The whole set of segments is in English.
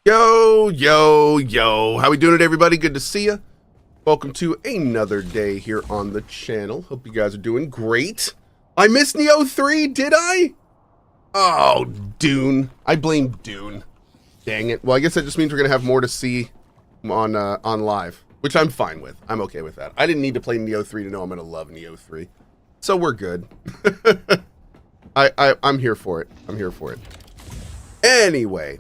Yo, yo, yo. How we doing it, everybody? Good to see you. Welcome to another day here on the channel. Hope you guys are doing great. I missed Neo 3, did I? Oh, Dune. I blame Dune. Dang it. Well, I guess that just means we're going to have more to see on live, which I'm fine with. I'm okay with that. I didn't need to play Neo 3 to know I'm going to love Neo 3. So we're good. I'm here for it. I'm here for it. Anyway,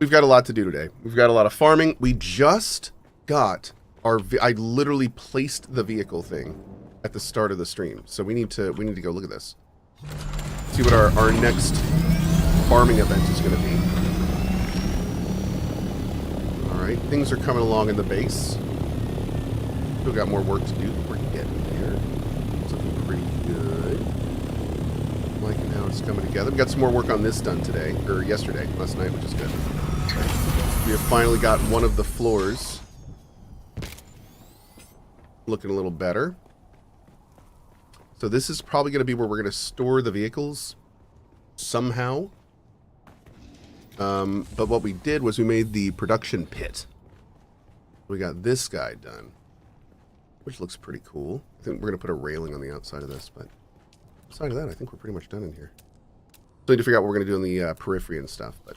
we've got a lot to do today. We've got a lot of farming. We just got our... I literally placed the vehicle thing at the start of the stream. So we need to go look at this. See what our next farming event is going to be. Alright, things are coming along in the base. Still got more work to do, but we're getting there. It's looking pretty good. I'm liking how it's coming together. We got some more work on this done today, or yesterday, last night, which is good. We have finally got one of the floors looking a little better. So this is probably going to be where we're going to store the vehicles somehow. But what we did was we made the production pit. We got this guy done, which looks pretty cool. I think we're going to put a railing on the outside of this, but outside of that, I think we're pretty much done in here. So we need to figure out what we're going to do in the periphery and stuff, but...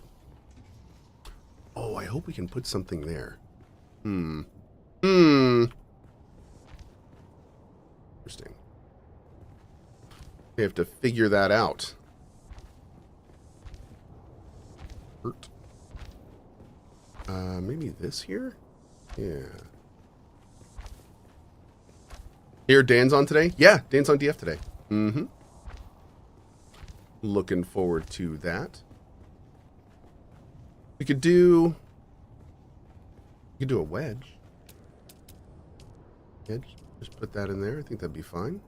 Oh, I hope we can put something there. Interesting. We have to figure that out. Maybe this here? Yeah. Here, Dan's on today? Yeah, Dan's on DF today. Looking forward to that. We could do a wedge. Just put that in there. I think that'd be fine.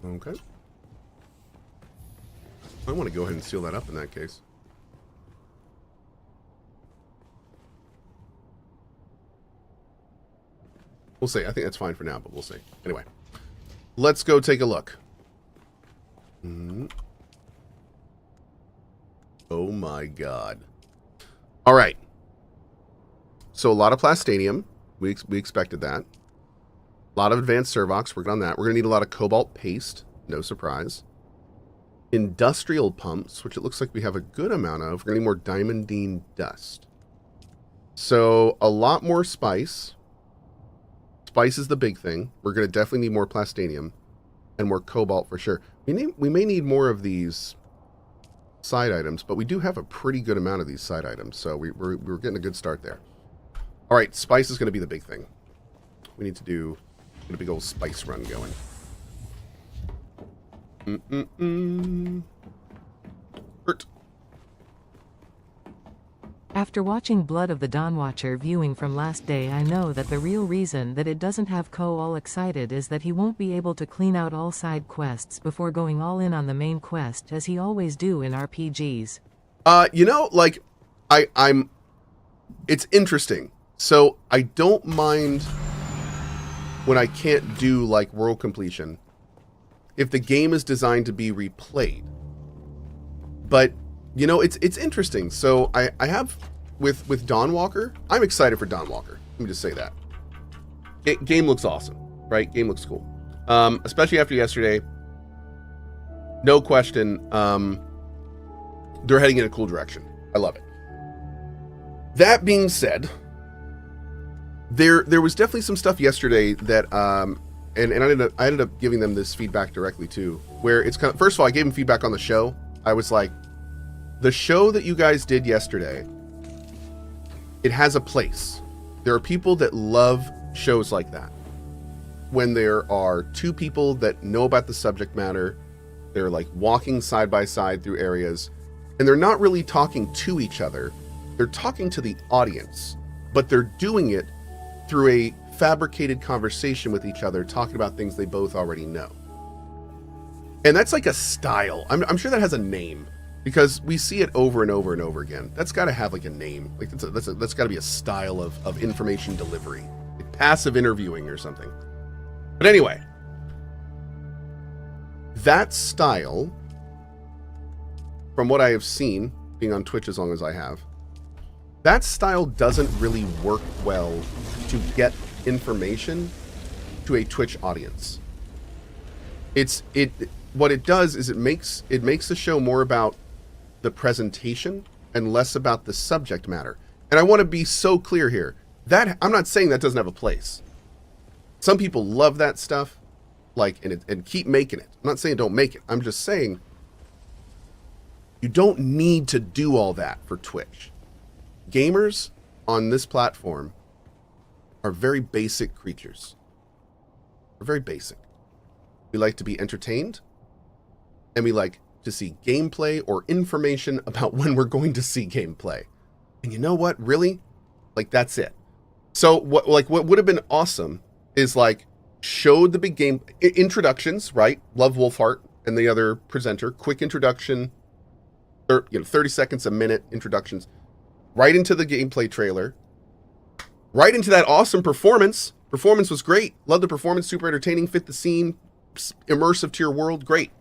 Okay. I want to go ahead and seal that up in that case. We'll see. I think that's fine for now, but we'll see. Anyway, let's go take a look. Oh my god. All right. So a lot of plastanium. We expected that. A lot of advanced servox. Working on that. We're going to need a lot of cobalt paste. No surprise. Industrial pumps, which it looks like we have a good amount of. We're going to need more diamondine dust. So a lot more spice. Spice is the big thing. We're going to definitely need more plastanium and more cobalt for sure. We may need more of these side items, but we do have a pretty good amount of these side items, so we're getting a good start there. All right, spice is going to be the big thing. We need to do a big old spice run going. Hurt. After watching Blood of the Dawnwatcher viewing from last day, I know that the real reason that it doesn't have Cohh all excited is that he won't be able to clean out all side quests before going all in on the main quest, as he always do in RPGs. You know, like, it's interesting. So, I don't mind when I can't do, like, world completion if the game is designed to be replayed. But... you know, it's interesting. So I have with Dawnwalker, I'm excited for Dawnwalker. Let me just say that. Game looks awesome, right? Game looks cool. Especially after yesterday. No question. They're heading in a cool direction. I love it. That being said, there was definitely some stuff yesterday that and I ended up giving them this feedback directly too, where it's kind of, first of all, I gave them feedback on the show. I was like, the show that you guys did yesterday, it has a place. There are people that love shows like that. When there are two people that know about the subject matter, they're like walking side by side through areas, and they're not really talking to each other. They're talking to the audience, but they're doing it through a fabricated conversation with each other, talking about things they both already know. And that's like a style. I'm sure that has a name. Because we see it over and over and over again. That's got to have like a name. Like that's got to be a style of information delivery. Like passive interviewing or something. But anyway, that style, from what I have seen, being on Twitch as long as I have, that style doesn't really work well to get information to a Twitch audience. What it does is it makes the show more about the presentation and less about the subject matter. And I want to be so clear here that I'm not saying that doesn't have a place. Some people love that stuff, like, and keep making it. I'm not saying don't make it. I'm just saying you don't need to do all that for Twitch. Gamers on this platform are very basic creatures. We're very basic. We like to be entertained, and we like to see gameplay or information about when we're going to see gameplay. And you know what? Really? Like, that's it. So what would have been awesome is like showed the big game introductions, right? Love Wolfheart and the other presenter, quick introduction, 30 seconds, a minute introductions, right into the gameplay trailer, right into that awesome performance. Performance was great. Love the performance, super entertaining, fit the scene, immersive to your world, great.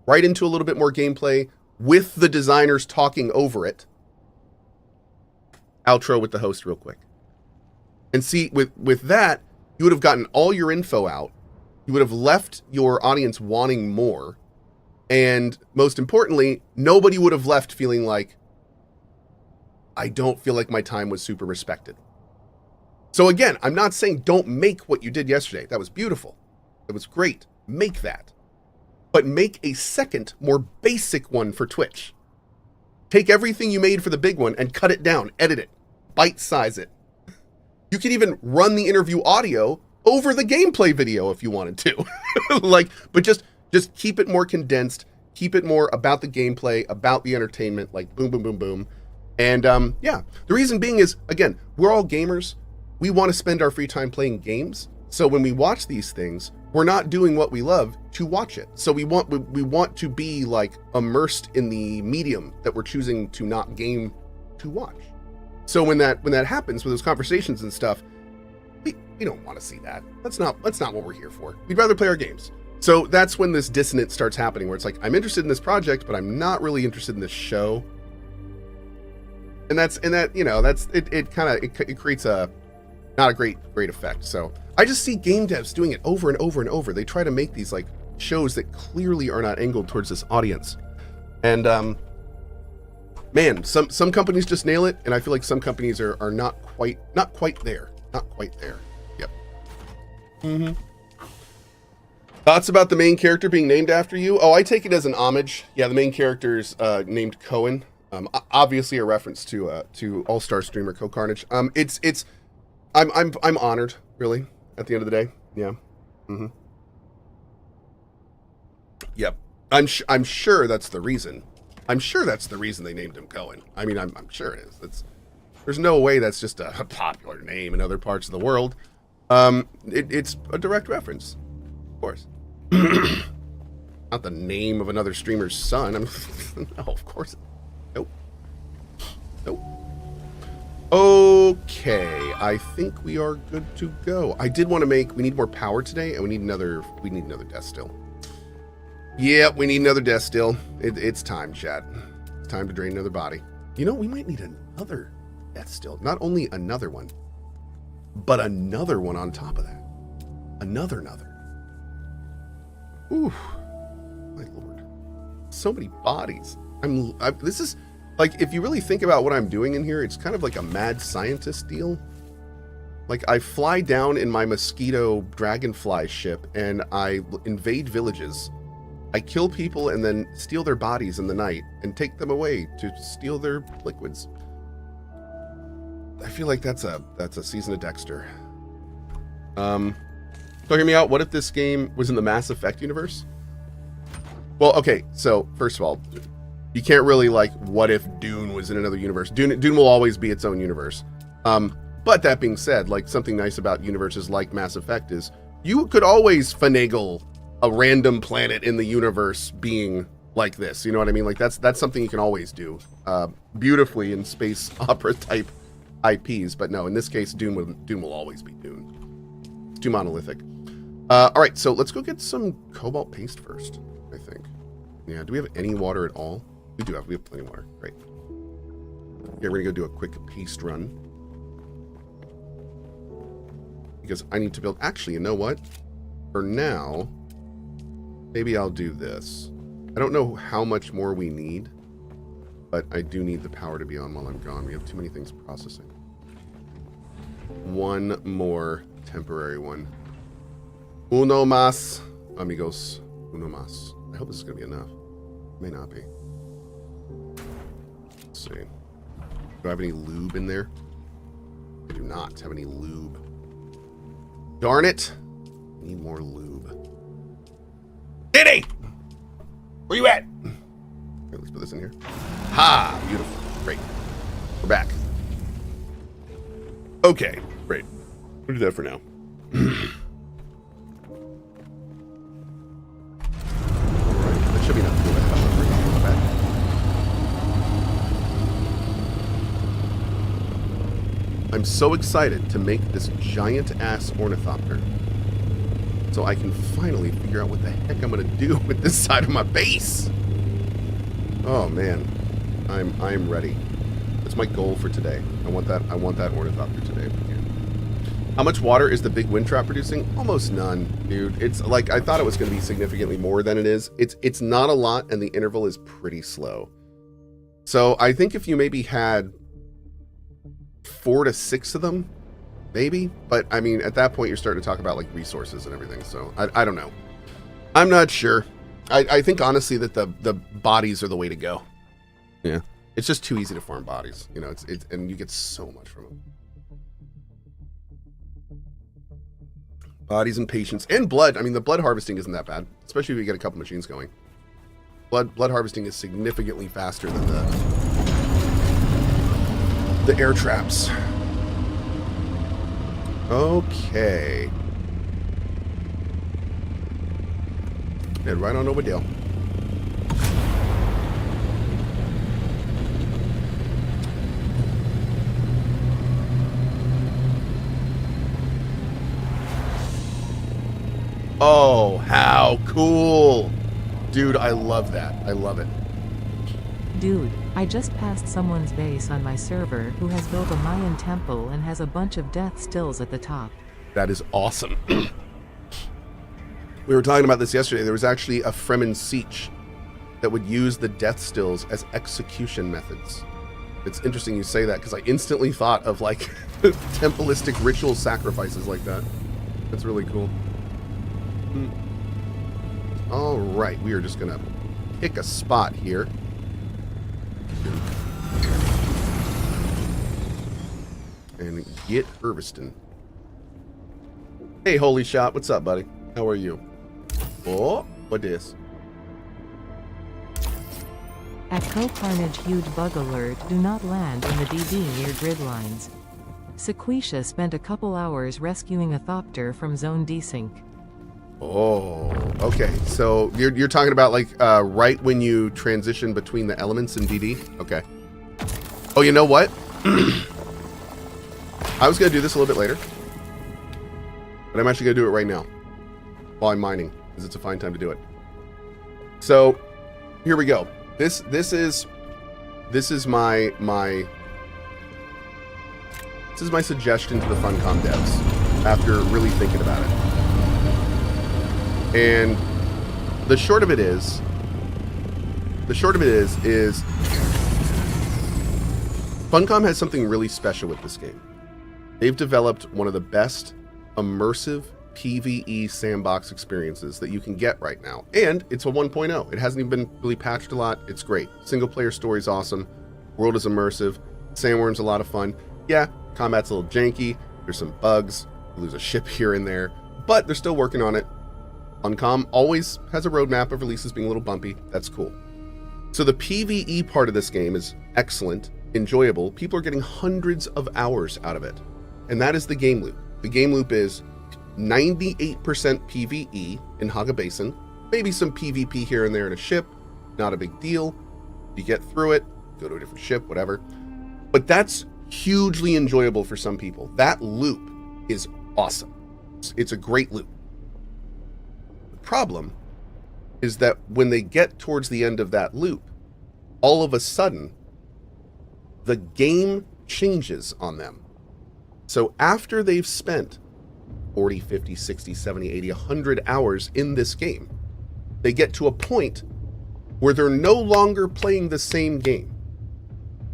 Right into a little bit more gameplay with the designers talking over it. Outro with the host real quick. And see, with that, you would have gotten all your info out. You would have left your audience wanting more. And most importantly, nobody would have left feeling like, I don't feel like my time was super respected. So again, I'm not saying don't make what you did yesterday. That was beautiful. It was great. Make that. But make a second, more basic one for Twitch. Take everything you made for the big one and cut it down, edit it, bite-size it. You could even run the interview audio over the gameplay video if you wanted to. But just keep it more condensed, keep it more about the gameplay, about the entertainment, like boom, boom, boom, boom. And yeah, the reason being is, again, we're all gamers. We want to spend our free time playing games. So when we watch these things, we're not doing what we love to watch it. So we want to be like immersed in the medium that we're choosing to not game to watch. So when that happens with those conversations and stuff, we don't want to see that. That's not what we're here for. We'd rather play our games. So that's when this dissonance starts happening, where it's like, I'm interested in this project, but I'm not really interested in this show. And it creates a not a great effect. So I just see game devs doing it over and over and over. They try to make these like shows that clearly are not angled towards this audience. And man, some companies just nail it, and I feel like some companies are not quite there. Not quite there. Yep. Mm-hmm. Thoughts about the main character being named after you? Oh, I take it as an homage. Yeah, the main character's named Cohen. Obviously a reference to all-star streamer CohhCarnage. I'm honored, really, at the end of the day. Yeah. Mm-hmm. Yep. I'm sure that's the reason. I'm sure that's the reason they named him Cohen. I mean, I'm sure it is. There's no way that's just a popular name in other parts of the world. It's a direct reference, of course. Not the name of another streamer's son. No, of course. Nope. Okay, I think we are good to go. I did want to we need more power today, and we need another death still. Yeah, we need another death still. It's time, chat. It's time to drain another body. You know, we might need another death still. Not only another one, but another one on top of that. Another. Ooh, my lord. So many bodies. This is, like, if you really think about what I'm doing in here, it's kind of like a mad scientist deal. Like, I fly down in my mosquito dragonfly ship, and I invade villages. I kill people and then steal their bodies in the night and take them away to steal their liquids. I feel like that's a season of Dexter. So hear me out. What if this game was in the Mass Effect universe? Well, okay. So first of all, you can't really like, what if Dune was in another universe? Dune will always be its own universe. But that being said, like, something nice about universes like Mass Effect is you could always finagle a random planet in the universe being like this. You know what I mean? Like, that's something you can always do beautifully in space opera type IPs. But no, in this case, Dune will always be Dune. It's too monolithic. All right, so let's go get some cobalt paste first, I think. Yeah, do we have any water at all? We do have. We have plenty of water. Great. Okay, we're going to go do a quick paste run. Because I need to build... Actually, you know what? For now, maybe I'll do this. I don't know how much more we need, but I do need the power to be on while I'm gone. We have too many things processing. One more temporary one. Uno más, amigos. Uno más. I hope this is going to be enough. May not be. Let's see. Do I have any lube in there? I do not have any lube. Darn it. I need more lube. Diddy! Where you at? Okay, let's put this in here. Ha! Beautiful. Great. We're back. Okay, great. We'll do that for now. Alright, that should be enough. I'm so excited to make this giant-ass Ornithopter so I can finally figure out what the heck I'm going to do with this side of my base. Oh, man. I'm ready. That's my goal for today. I want that Ornithopter today if we can. How much water is the big wind trap producing? Almost none, dude. It's like, I thought it was going to be significantly more than it is. It's not a lot, and the interval is pretty slow. So I think if you maybe had 4 to 6 of them, maybe. But I mean, at that point, you're starting to talk about like resources and everything. So I don't know. I'm not sure. I think honestly that the bodies are the way to go. Yeah, it's just too easy to farm bodies. You know, it's and you get so much from them. Bodies and patience and blood. I mean, the blood harvesting isn't that bad, especially if you get a couple machines going. Blood harvesting is significantly faster than the air traps. Okay. Head right on over there. Oh, how cool. Dude, I love that. I love it. Dude, I just passed someone's base on my server who has built a Mayan temple and has a bunch of death stills at the top. That is awesome. We were talking about this yesterday. There was actually a Fremen siege that would use the death stills as execution methods. It's interesting you say that because I instantly thought of like tempelistic ritual sacrifices like that. That's really cool. All right, we are just gonna pick a spot here. And get harvesting. Hey, holy shot, what's up, buddy? How are you? Oh, what is? At CohhCarnage, huge bug alert, do not land in the DD near grid lines. Sequisha spent a couple hours rescuing a thopter from zone desync. Oh, okay. So you're talking about like right when you transition between the elements in DD? Okay. Oh, you know what? I was going to do this a little bit later, but I'm actually going to do it right now while I'm mining because it's a fine time to do it. So here we go. This is my suggestion to the Funcom devs after really thinking about it. And the short of it is Funcom has something really special with this game. They've developed one of the best immersive PvE sandbox experiences that you can get right now. And it's a 1.0. It hasn't even been really patched a lot. It's great. Single player story is awesome. World is immersive. Sandworm's a lot of fun. Yeah, combat's a little janky. There's some bugs. You lose a ship here and there, but they're still working on it. Funcom always has a roadmap of releases being a little bumpy. That's cool. So the PvE part of this game is excellent, enjoyable. People are getting hundreds of hours out of it. And that is the game loop. The game loop is 98% PvE in Haga Basin, maybe some PvP here and there in a ship, not a big deal. You get through it, go to a different ship, whatever. But that's hugely enjoyable for some people. That loop is awesome. It's a great loop. The problem is that when they get towards the end of that loop, all of a sudden, the game changes on them. So after they've spent 40, 50, 60, 70, 80, 100 hours in this game, they get to a point where they're no longer playing the same game.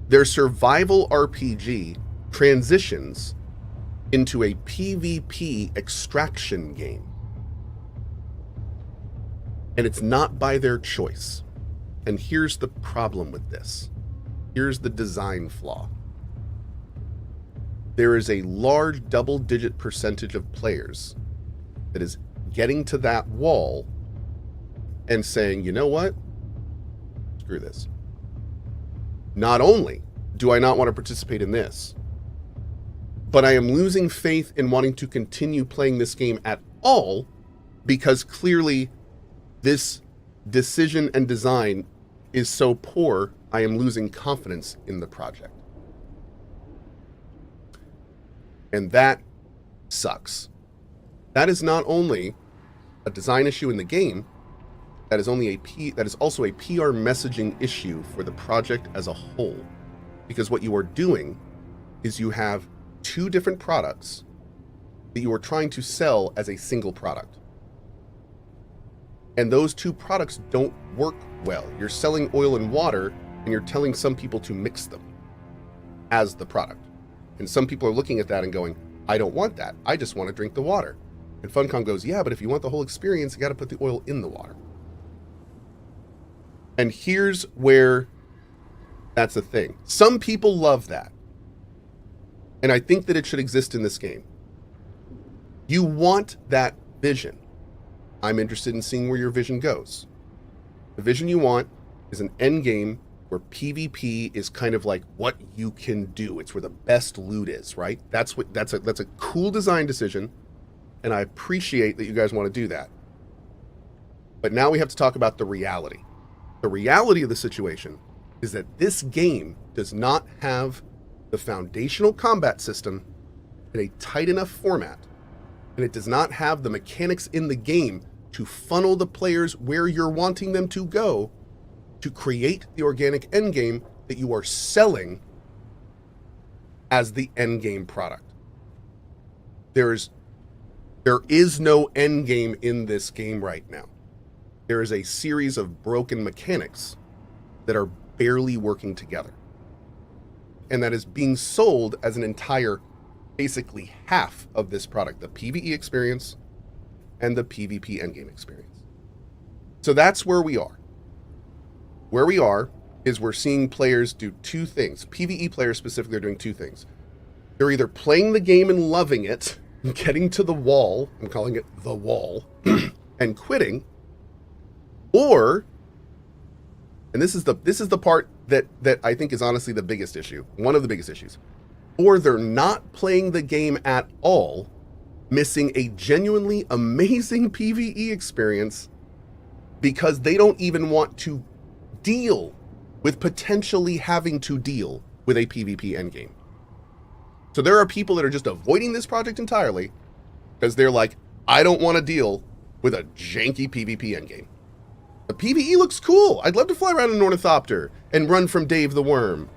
Their survival RPG transitions into a PvP extraction game. And it's not by their choice. And here's the problem with this. Here's the design flaw. There is a large double-digit percentage of players that is getting to that wall and saying, you know what? Screw this. Not only do I not want to participate in this, but I am losing faith in wanting to continue playing this game at all because clearly this decision and design is so poor, I am losing confidence in the project. And that sucks. That is not only a design issue in the game, that is also a PR messaging issue for the project as a whole. Because what you are doing is you have two different products that you are trying to sell as a single product. And those two products don't work well. You're selling oil and water, and you're telling some people to mix them as the product. And some people are looking at that and going, I don't want that. I just want to drink the water. And Funcom goes, yeah, but if you want the whole experience, you got to put the oil in the water. And here's where that's the thing. Some people love that. And I think that it should exist in this game. You want that vision. I'm interested in seeing where your vision goes. The vision you want is an end game where PvP is kind of like what you can do. It's where the best loot is, right? That's a cool design decision, and I appreciate that you guys want to do that. But now we have to talk about the reality. The reality of the situation is that this game does not have the foundational combat system in a tight enough format, and it does not have the mechanics in the game to funnel the players where you're wanting them to go to create the organic endgame that you are selling as the endgame product. There is no endgame in this game right now. There is a series of broken mechanics that are barely working together. And that is being sold as an entire, basically half of this product, the PvE experience and the PvP endgame experience. So that's where we are. Where we are is we're seeing players do two things. PvE players specifically are doing two things. They're either playing the game and loving it, getting to the wall, I'm calling it the wall, and quitting, or, and this is the part that I think is honestly the biggest issue, one of the biggest issues, or they're not playing the game at all, missing a genuinely amazing PvE experience because they don't even want to deal with potentially having to deal with a PvP endgame. So there are people that are just avoiding this project entirely because they're like, I don't want to deal with a janky PvP endgame. The PvE looks cool. I'd love to fly around in an Ornithopter and run from Dave the Worm,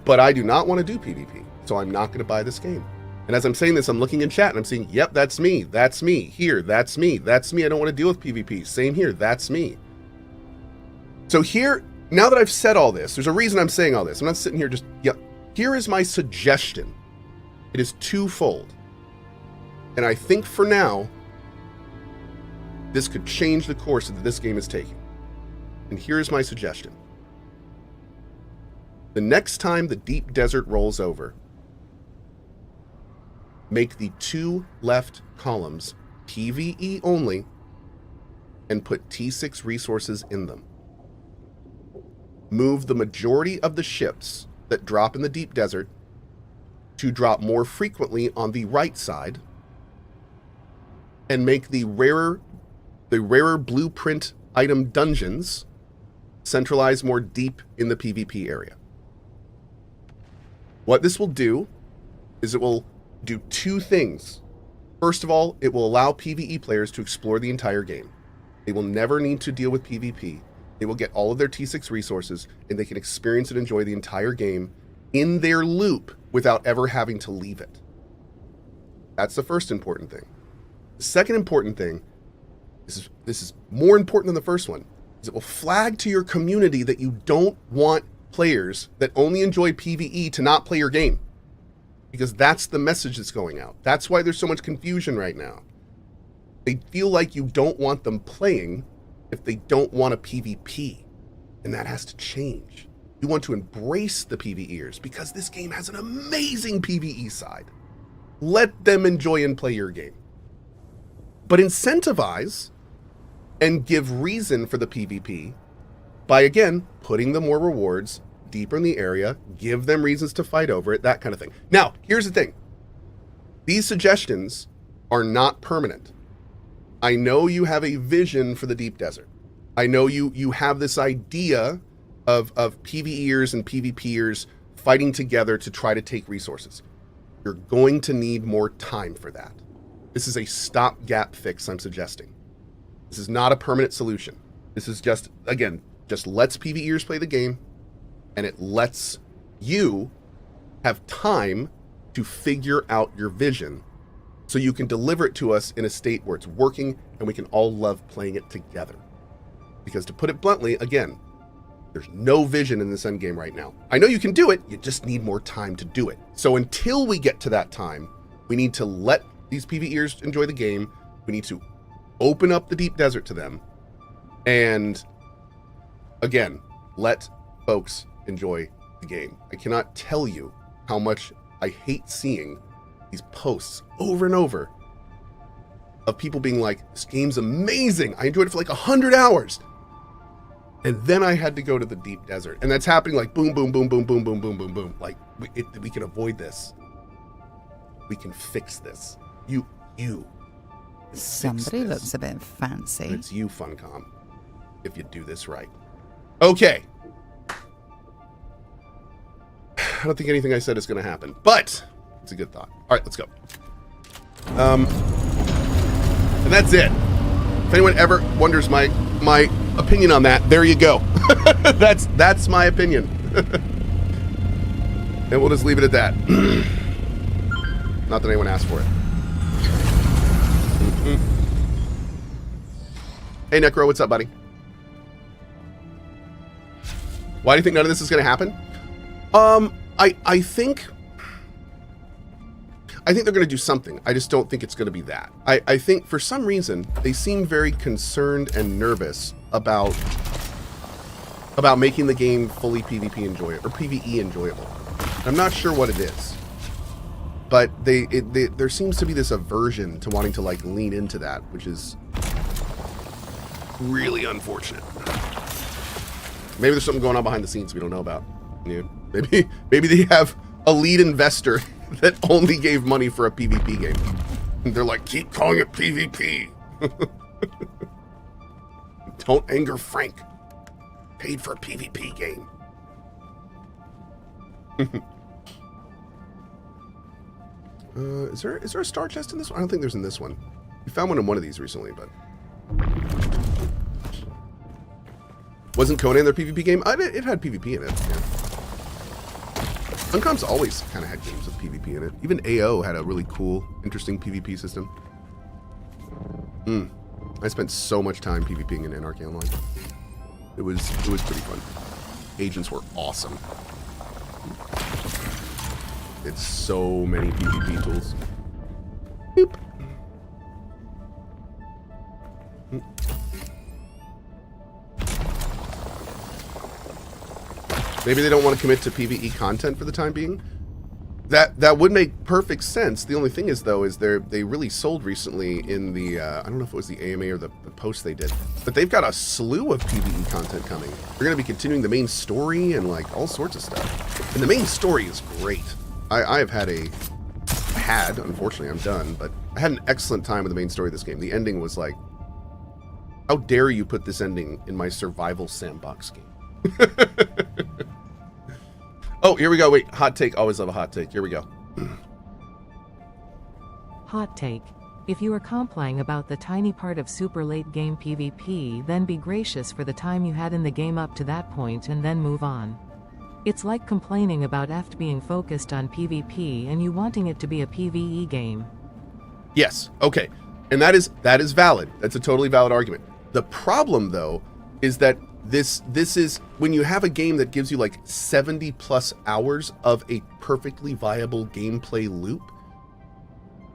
but I do not want to do PvP, so I'm not going to buy this game. And as I'm saying this, I'm looking in chat and I'm seeing, yep, that's me, here, that's me, I don't want to deal with PvP, same here, that's me. So here, now that I've said all this, there's a reason I'm saying all this. I'm not sitting here just, yep. Here is my suggestion. It is twofold. And I think for now, this could change the course that this game is taking. And here's my suggestion. The next time the deep desert rolls over, make the two left columns PvE only and put T6 resources in them. Move the majority of the ships that drop in the deep desert to drop more frequently on the right side, and make the rarer blueprint item dungeons centralize more deep in the PvP area. What this will do is it will do two things First of all, it will allow PvE players to explore the entire game. They will never need to deal with PvP. They will get all of their T6 resources, and they can experience and enjoy the entire game in their loop without ever having to leave it. That's the first important thing. The second important thing, this is more important than the first one, is it will flag to your community that you don't want players that only enjoy PvE to not play your game. Because that's the message that's going out. That's why there's so much confusion right now. They feel like you don't want them playing if they don't want a PvP. And that has to change. You want to embrace the PvEers because this game has an amazing PvE side. Let them enjoy and play your game. But incentivize and give reason for the PvP by, again, putting them more rewards deeper in the area, give them reasons to fight over it, that kind of thing. Now, here's the thing. These suggestions are not permanent. I know you have a vision for the deep desert. I know you have this idea of PvEers and PvPers fighting together to try to take resources. You're going to need more time for that. This is a stopgap fix I'm suggesting. This is not a permanent solution. This is just, again, just lets PvEers play the game, and it lets you have time to figure out your vision so you can deliver it to us in a state where it's working and we can all love playing it together. Because to put it bluntly, again, there's no vision in this endgame right now. I know you can do it, you just need more time to do it. So until we get to that time, we need to let these PvEers enjoy the game. We need to open up the deep desert to them. And again, let folks enjoy the game. I cannot tell you how much I hate seeing these posts over and over of people being like, this game's amazing. I enjoyed it for like 100 hours. And then I had to go to the deep desert. And that's happening like boom, boom, boom, boom, boom, boom, boom, boom, boom. Like we can avoid this. We can fix this. You. Somebody looks a bit fancy. It's you, Funcom, if you do this right. Okay. I don't think anything I said is going to happen, but it's a good thought. All right, let's go. And that's it. If anyone ever wonders my opinion on that, there you go. that's my opinion. And we'll just leave it at that. Not that anyone asked for it. Hey, Necro, what's up, buddy? Why do you think none of this is going to happen? I think they're going to do something. I just don't think it's going to be that. I think for some reason they seem very concerned and nervous about making the game fully PvP enjoyable or PvE enjoyable. I'm not sure what it is, but there seems to be this aversion to wanting to like lean into that, which is really unfortunate. Maybe there's something going on behind the scenes we don't know about. Yeah, maybe they have a lead investor that only gave money for a PvP game. And they're like, keep calling it PvP. Don't anger Frank. Paid for a PvP game. Is there a star chest in this one? I don't think there's in this one. We found one in one of these recently, but wasn't Conan their PvP game? It had PvP in it. Yeah. Funcom's always kind of had games with PvP in it. Even AO had a really cool, interesting PvP system. I spent so much time PvPing in Anarchy Online. It was pretty fun. Agents were awesome. It's so many PvP tools. Boop. Maybe they don't want to commit to PvE content for the time being. That would make perfect sense. The only thing is, though, is they really sold recently in the I don't know if it was the AMA or the post they did, but they've got a slew of PvE content coming. They're going to be continuing the main story and like all sorts of stuff. And the main story is great. I have had unfortunately I'm done, but I had an excellent time with the main story of this game. The ending was like, how dare you put this ending in my survival sandbox game? Oh, here we go. Wait, hot take. Always love a hot take. Here we go. Hot take. If you are complaining about the tiny part of super late game PvP, then be gracious for the time you had in the game up to that point and then move on. It's like complaining about EFT being focused on PvP and you wanting it to be a PvE game. Yes, okay. And that is valid. That's a totally valid argument. The problem, though, is that this is when you have a game that gives you like 70 plus hours of a perfectly viable gameplay loop,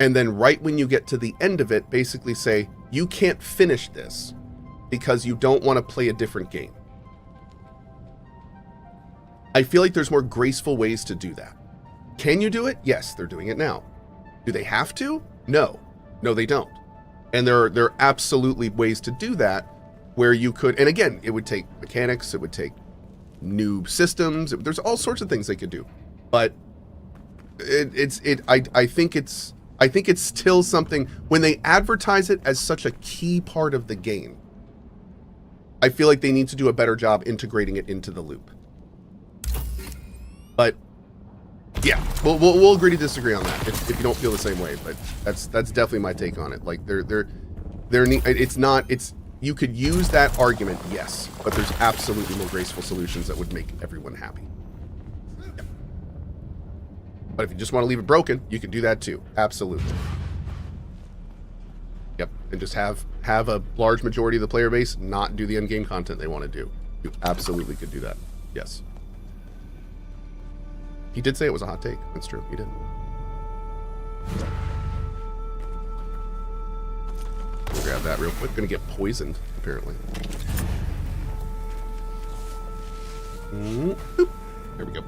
and then right when you get to the end of it, basically say, you can't finish this because you don't want to play a different game. I feel like there's more graceful ways to do that. Can you do it? Yes, they're doing it now. Do they have to? No. No, they don't. And there are absolutely ways to do that where you could, and again, it would take mechanics, it would take new systems, there's all sorts of things they could do. But I think it's still something, when they advertise it as such a key part of the game, I feel like they need to do a better job integrating it into the loop. But yeah, we'll agree to disagree on that if you don't feel the same way. But that's definitely my take on it. Like you could use that argument, yes, but there's absolutely more graceful solutions that would make everyone happy. Yeah. But if you just want to leave it broken, you can do that too. Absolutely. Yep, and just have a large majority of the player base not do the end game content they want to do. You absolutely could do that. Yes. He did say it was a hot take. That's true. He did. We'll grab that real quick. Gonna get poisoned, apparently. Boop. There we go.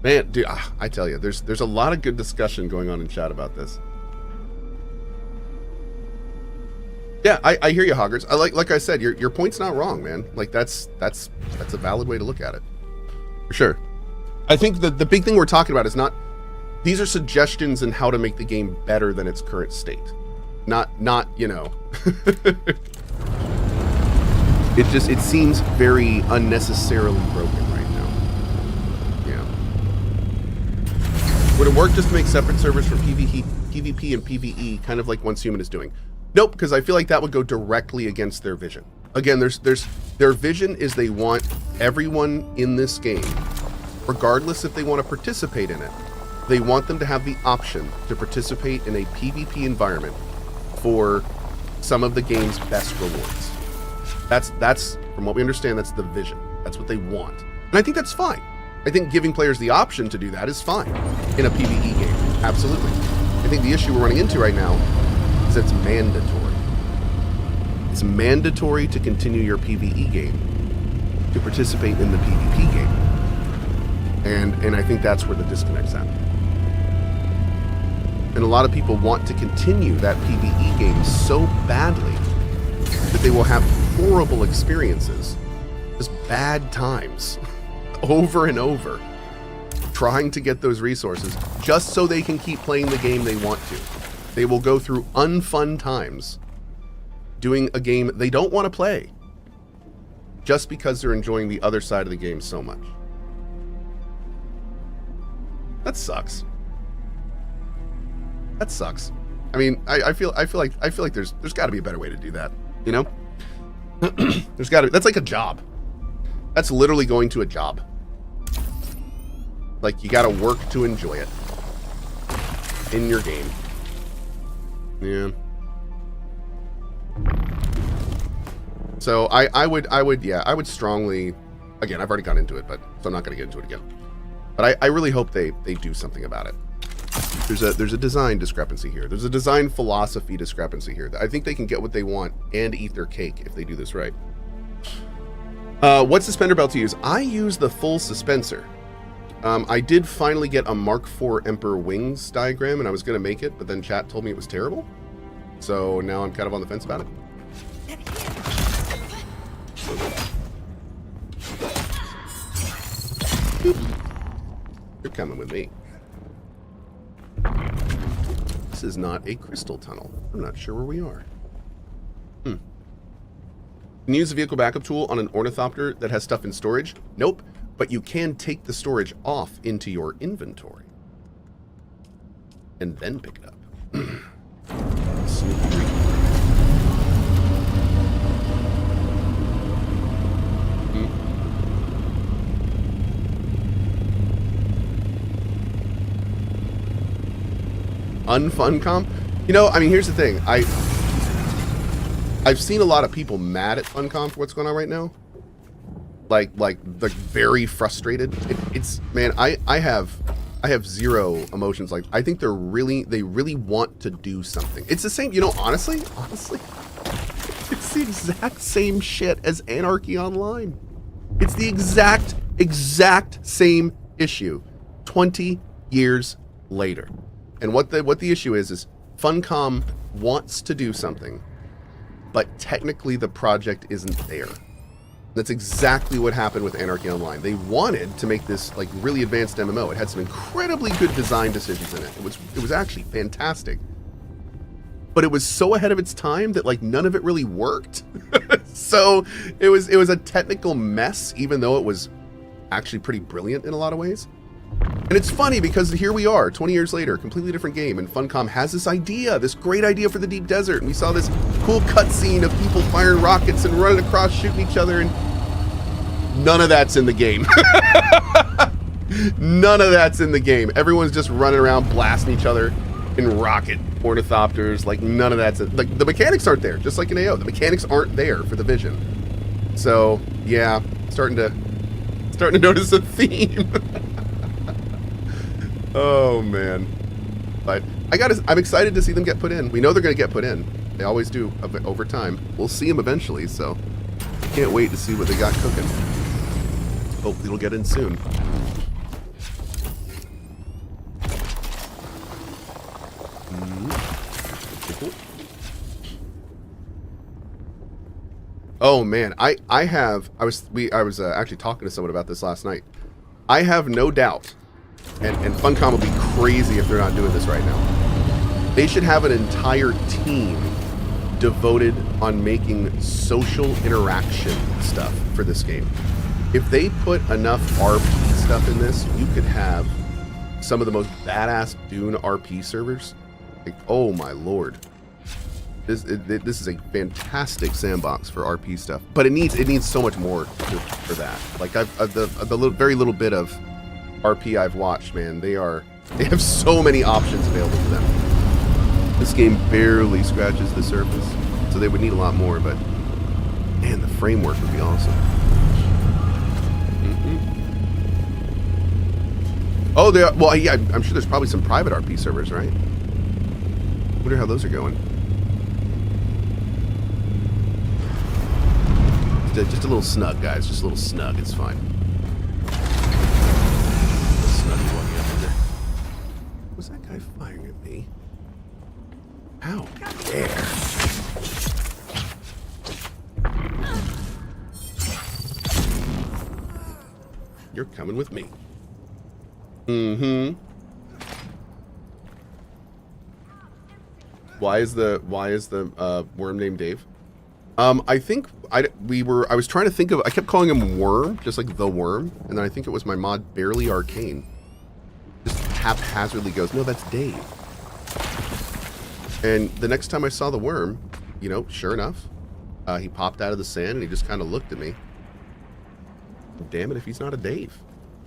Man, dude, I tell you, there's a lot of good discussion going on in chat about this. Yeah, I hear you, Hoggers. Like I said, your point's not wrong, man. Like that's a valid way to look at it, for sure. I think the big thing we're talking about is not, these are suggestions in how to make the game better than its current state. Not you know. It seems very unnecessarily broken right now. Yeah. Would it work just to make separate servers for PvP and PvE, kind of like Once Human is doing? Nope, because I feel like that would go directly against their vision. Again, their vision is they want everyone in this game, regardless if they want to participate in it, they want them to have the option to participate in a PvP environment for some of the game's best rewards. That's from what we understand, that's the vision. That's what they want. And I think that's fine. I think giving players the option to do that is fine in a PvE game. Absolutely. I think the issue we're running into right now is it's mandatory. It's mandatory to continue your PvE game to participate in the PvP game. And I think that's where the disconnect's happening. And a lot of people want to continue that PvE game so badly that they will have horrible experiences, just bad times, over and over, trying to get those resources just so they can keep playing the game they want to. They will go through unfun times doing a game they don't want to play just because they're enjoying the other side of the game so much. That sucks. That sucks. I mean, I feel like there's got to be a better way to do that, you know? There's got to. That's like a job. That's literally going to a job. Like, you got to work to enjoy it in your game. Yeah. So I would strongly, again, I've already gone into it, but so I'm not going to get into it again. But I really hope they do something about it. There's a design discrepancy here. There's a design philosophy discrepancy here. I think they can get what they want and eat their cake if they do this right. What suspender belt to use? I use the full suspensor. I did finally get a Mark IV Emperor Wings diagram, and I was going to make it, but then chat told me it was terrible. So now I'm kind of on the fence about it. You're coming with me. This is not a crystal tunnel. I'm not sure where we are. Can you use a vehicle backup tool on an Ornithopter that has stuff in storage? Nope. but you can take the storage off into your inventory and then pick it up. Sneaky freaky. Unfuncom? You know, I mean, here's the thing. I've seen a lot of people mad at Funcom for what's going on right now. Like very frustrated. It's man, I have zero emotions. Like, I think they really want to do something. It's the same, you know, honestly, it's the exact same shit as Anarchy Online. It's the exact same issue 20 years later. And what the issue is Funcom wants to do something, but technically the project isn't there. That's exactly what happened with Anarchy Online. They wanted to make this like really advanced MMO. It had some incredibly good design decisions in it. It was actually fantastic. But it was so ahead of its time that like none of it really worked. So it was a technical mess, even though it was actually pretty brilliant in a lot of ways. And it's funny because here we are, 20 years later, completely different game, and Funcom has this idea, this great idea for the deep desert, and we saw this cool cutscene of people firing rockets and running across, shooting each other, and none of that's in the game. None of that's in the game. Everyone's just running around blasting each other in rocket ornithopters. Like, none of that's like, the mechanics aren't there, just like in AO. The mechanics aren't there for the vision. So yeah, starting to notice a theme. Oh man, but I'm excited to see them get put in. We know they're going to get put in. They always do over time. We'll see them eventually, so can't wait to see what they got cooking. Hopefully it'll get in soon. Cool. Oh man, I was actually talking to someone about this last night. I have no doubt. And Funcom will be crazy if they're not doing this right now. They should have an entire team devoted on making social interaction stuff for this game. If they put enough RP stuff in this, you could have some of the most badass Dune RP servers. Like, oh my lord. This is a fantastic sandbox for RP stuff. But it needs so much more for that. Like, very little bit of RP I've watched, man, they have so many options available to them. This game barely scratches the surface, so they would need a lot more, but man, the framework would be awesome. Oh, well, yeah, I'm sure there's probably some private RP servers, right? Wonder how those are going. Just a little snug, guys, just a little snug, it's fine. Was that guy firing at me? How dare? You're coming with me. Mm-hmm. Why is the worm named Dave? I think I was trying to think of, I kept calling him Worm, just like the Worm, and then I think it was my mod Barely Arcane. Just haphazardly goes, no, that's Dave. And the next time I saw the worm, you know, sure enough, he popped out of the sand and he just kind of looked at me. Damn it if he's not a Dave.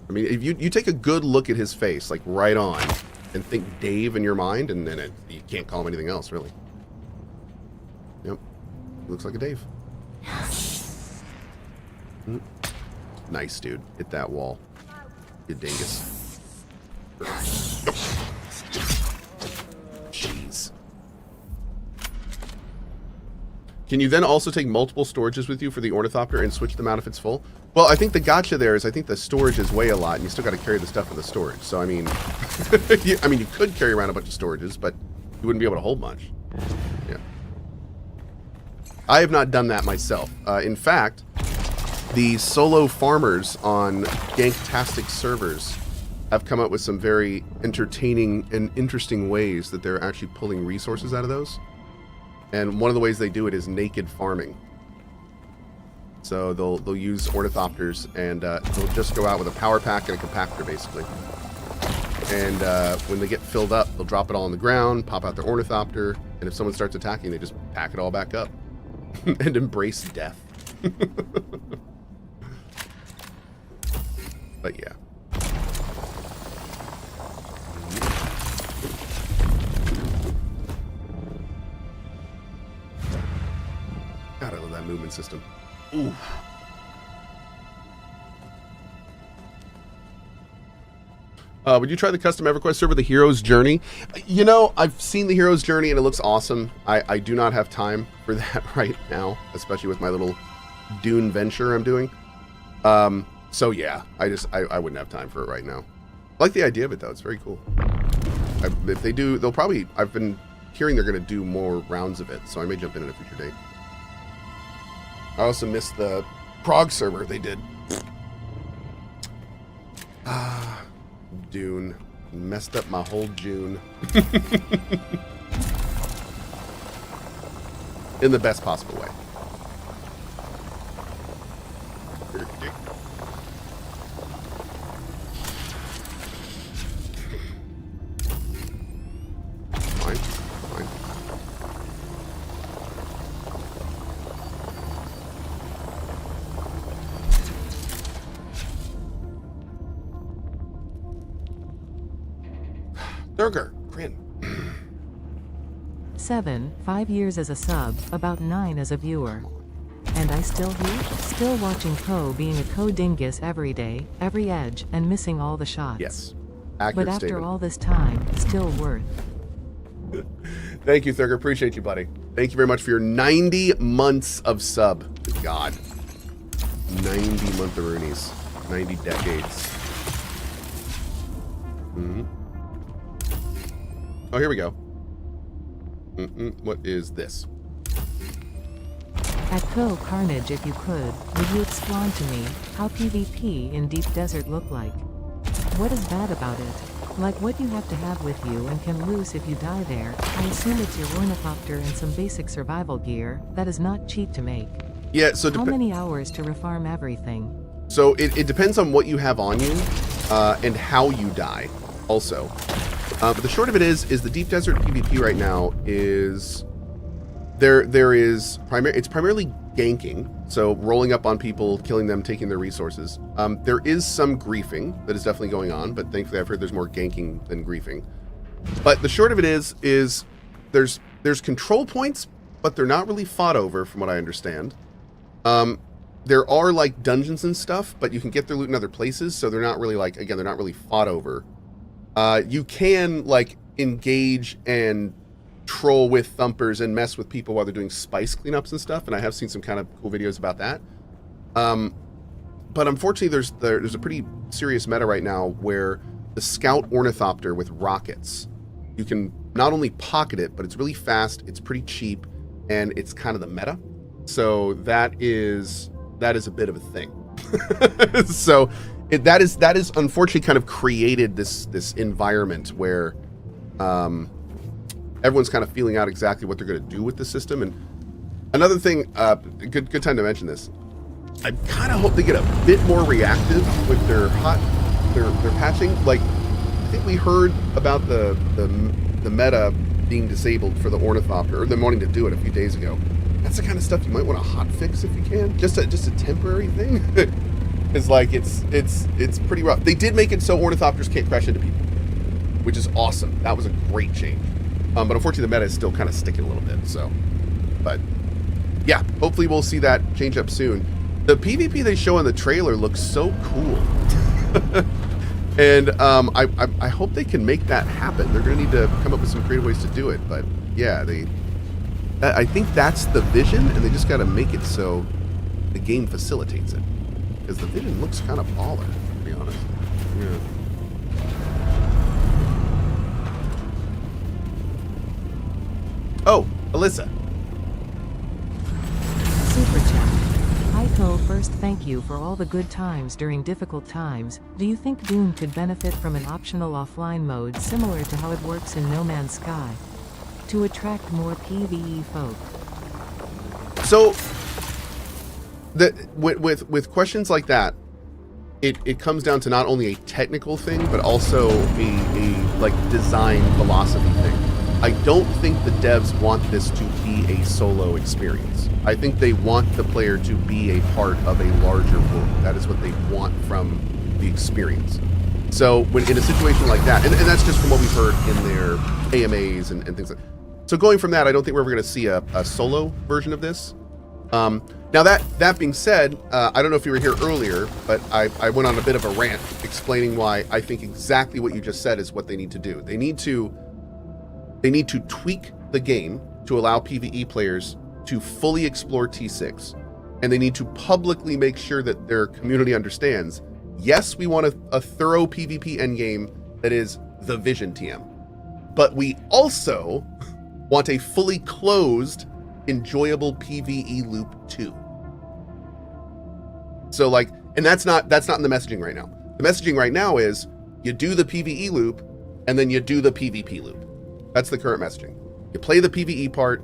I mean, if you take a good look at his face, like right on, and think Dave in your mind, and then you can't call him anything else, really. Yep, looks like a Dave. Nice, dude. Hit that wall, you dingus. Jeez. Can you then also take multiple storages with you for the Ornithopter and switch them out if it's full? Well, I think the gotcha there is I think the storages weigh a lot, and you still got to carry the stuff in the storage. So I mean, you could carry around a bunch of storages, but you wouldn't be able to hold much. Yeah. I have not done that myself. In fact, the solo farmers on Ganktastic servers have come up with some very entertaining and interesting ways that they're actually pulling resources out of those. And one of the ways they do it is naked farming. So they'll use ornithopters, and they'll just go out with a power pack and a compactor, basically. And when they get filled up, they'll drop it all on the ground, pop out their ornithopter, and if someone starts attacking, they just pack it all back up and embrace death. But yeah. God, I love that movement system. Ooh. Would you try the custom EverQuest server, the Hero's Journey? You know, I've seen the Hero's Journey and it looks awesome. I do not have time for that right now, especially with my little Dune venture I'm doing. So yeah, I wouldn't have time for it right now. I like the idea of it though, it's very cool. If they do, they'll probably, I've been hearing they're going to do more rounds of it, so I may jump in at a future date. I also missed the Prague server they did. Dune. Messed up my whole June. In the best possible way. Fine. Fine. Burger, grin. 7, 5 years as a sub, about 9 as a viewer. And I still here? Still watching Cohh being a Cohh dingus every day, every edge, and missing all the shots. Yes. Accurate but after statement. all this time, still worth. Thank you, Thurger. Appreciate you, buddy. Thank you very much for your 90 months of sub. Good God. 90 month-a-roonies. 90 decades. Mm-hmm. Oh, here we go. What is this? At CohhCarnage, if you could, would you explain to me how PvP in Deep Desert look like? What is bad about it? Like what you have to have with you and can lose if you die there. I assume it's your Ornithopter and some basic survival gear. That is not cheap to make. Yeah, so how many hours to refarm everything? So it depends on what you have on you and how you die also. But the short of it is the Deep Desert PvP right now is it's primarily ganking, so rolling up on people, killing them, taking their resources. There is some griefing that is definitely going on, but thankfully I've heard there's more ganking than griefing. But the short of it is there's control points, but they're not really fought over from what I understand. There are like dungeons and stuff, but you can get their loot in other places, so they're not really like, again, they're not really fought over. You can like engage and troll with thumpers and mess with people while they're doing spice cleanups and stuff, and I have seen some kind of cool videos about that. But unfortunately, there's a pretty serious meta right now where the Scout Ornithopter with rockets, you can not only pocket it, but it's really fast, it's pretty cheap, and it's kind of the meta. So that is a bit of a thing. So that is unfortunately kind of created this environment where everyone's kind of feeling out exactly what they're going to do with the system. And another thing, good time to mention this. I kind of hope they get a bit more reactive with their patching. Like, I think we heard about the meta being disabled for the Ornithopter, or them wanting to do it a few days ago. That's the kind of stuff you might want to hotfix if you can. Just a temporary thing. It's like it's pretty rough. They did make it so Ornithopters can't crash into people, which is awesome. That was a great change. But unfortunately, the meta is still kind of sticking a little bit. So, but yeah, hopefully we'll see that change up soon. The PvP they show in the trailer looks so cool, and I hope they can make that happen. They're going to need to come up with some creative ways to do it. But yeah, I think that's the vision, and they just got to make it so the game facilitates it. Because the vision looks kind of baller, to be honest. Yeah. Oh, Alyssa. Super chat. Hi Cohh, first thank you for all the good times during difficult times. Do you think Dune could benefit from an optional offline mode similar to how it works in No Man's Sky to attract more PvE folk? So with questions like that, it comes down to not only a technical thing, but also a like design philosophy thing. I don't think the devs want this to be a solo experience. I think they want the player to be a part of a larger world. That is what they want from the experience. So when in a situation like that, and that's just from what we've heard in their AMAs and things like that. So going from that, I don't think we're ever going to see a solo version of this. Now that being said, I don't know if you were here earlier, but I went on a bit of a rant explaining why I think exactly what you just said is what they need to do. They need to tweak the game to allow PvE players to fully explore T6, and they need to publicly make sure that their community understands, yes, we want a thorough PvP endgame that is the Vision TM, but we also want a fully closed, enjoyable PvE loop too. So like, and that's not in the messaging right now. The messaging right now is you do the PvE loop and then you do the PvP loop. That's the current messaging. You play the PvE part,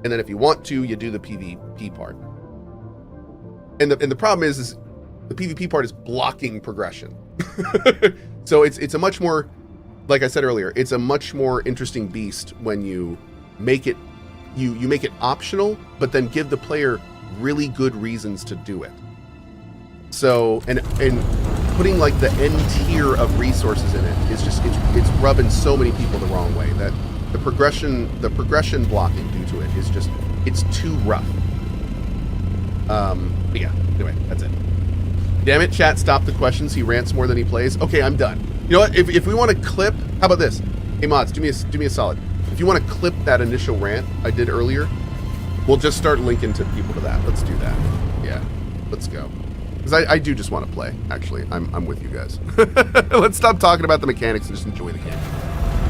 and then if you want to, you do the PvP part. And the problem is the PvP part is blocking progression. So it's a much more, like I said earlier, it's a much more interesting beast when you make it you make it optional, but then give the player really good reasons to do it. So and putting like the end tier of resources in it is just it's rubbing so many people the wrong way that the progression blocking due to it is just, it's too rough. But yeah, anyway, that's it. Damn it, chat, stop the questions. He rants more than he plays. Okay, I'm done. You know what? If we want to clip, how about this? Hey mods, do me a solid. If you want to clip that initial rant I did earlier, we'll just start linking to people to that. Let's do that. Yeah, let's go. Because I do just want to play, actually. I'm with you guys. Let's stop talking about the mechanics and just enjoy the game.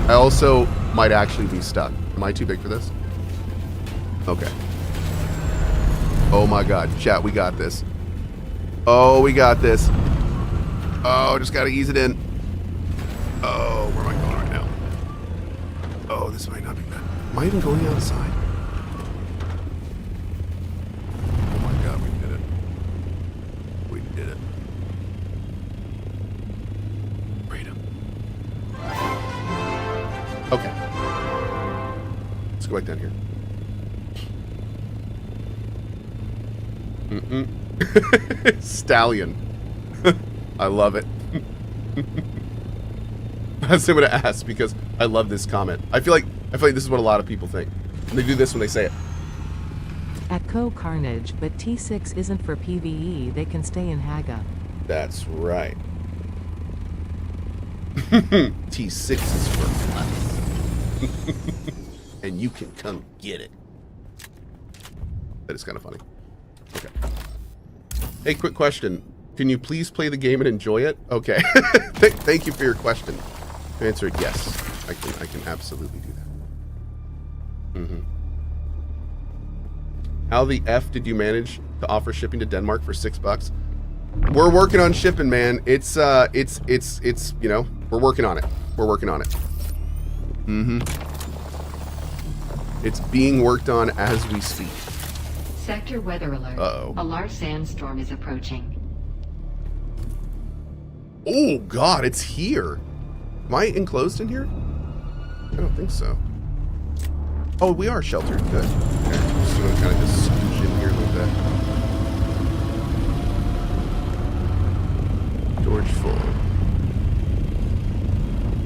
I also might actually be stuck. Am I too big for this? Okay. Oh my god. Chat, we got this. Oh, we got this. Oh, just gotta ease it in. Oh, where am I going right now? Oh, this might not be bad. Am I even going outside? Oh my god, we did it. We did it. Freedom. Okay. Let's go back down here. Stallion. I love it. That's what I'm gonna ask because I love this comment. I feel like this is what a lot of people think. And they do this when they say it. At CohhCarnage, but T6 isn't for PvE, they can stay in Haga. That's right. T6 is for us. And you can come get it. That is kind of funny. Okay. Hey, quick question. Can you please play the game and enjoy it? Okay. Thank you for your question. To answer it, yes. I can absolutely do that. Mm-hmm. How the F did you manage to offer shipping to Denmark for $6? We're working on shipping, man. It's you know, we're working on it. We're working on it. Mm-hmm. It's being worked on as we speak. Sector weather alert. Uh-oh. A large sandstorm is approaching. Oh god, it's here. Am I enclosed in here? I don't think so. Oh, we are sheltered. Good. Okay. Just gonna kind of just scooch in here a little bit. Storage full.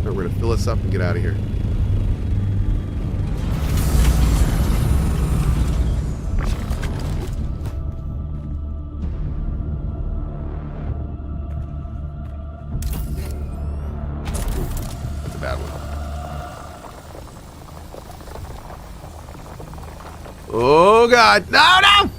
Now we're gonna fill us up and get out of here. That's a bad one. Oh god, no, no!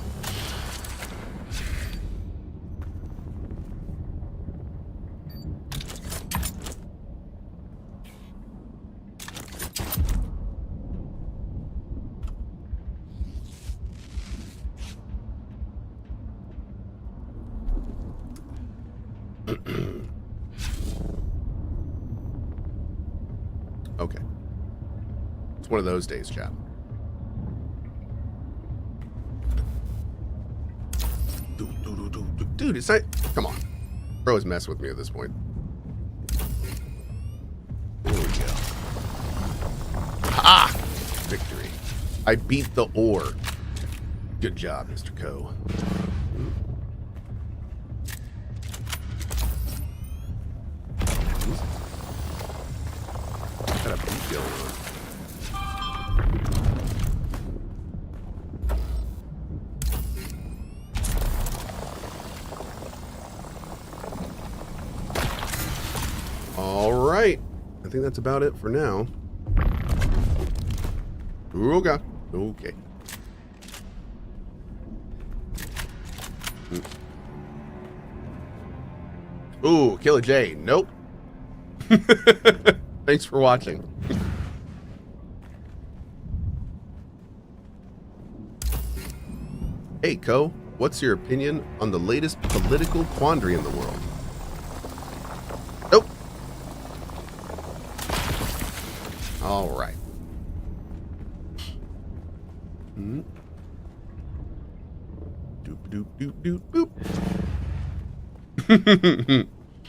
Okay. It's one of those days, chat. Dune. Dude, it's not... Come on. Bro is messing with me at this point. There we go. Ah! Victory. I beat the ore. Good job, Mr. Cohh. Got a beat going on. All right. I think that's about it for now. Oh, God. Okay. Ooh, kill a J. Nope. Thanks for watching. Hey, Cohh, what's your opinion on the latest political quandary in the world? Nope. All right. Doop, doop, doop, doop, boop.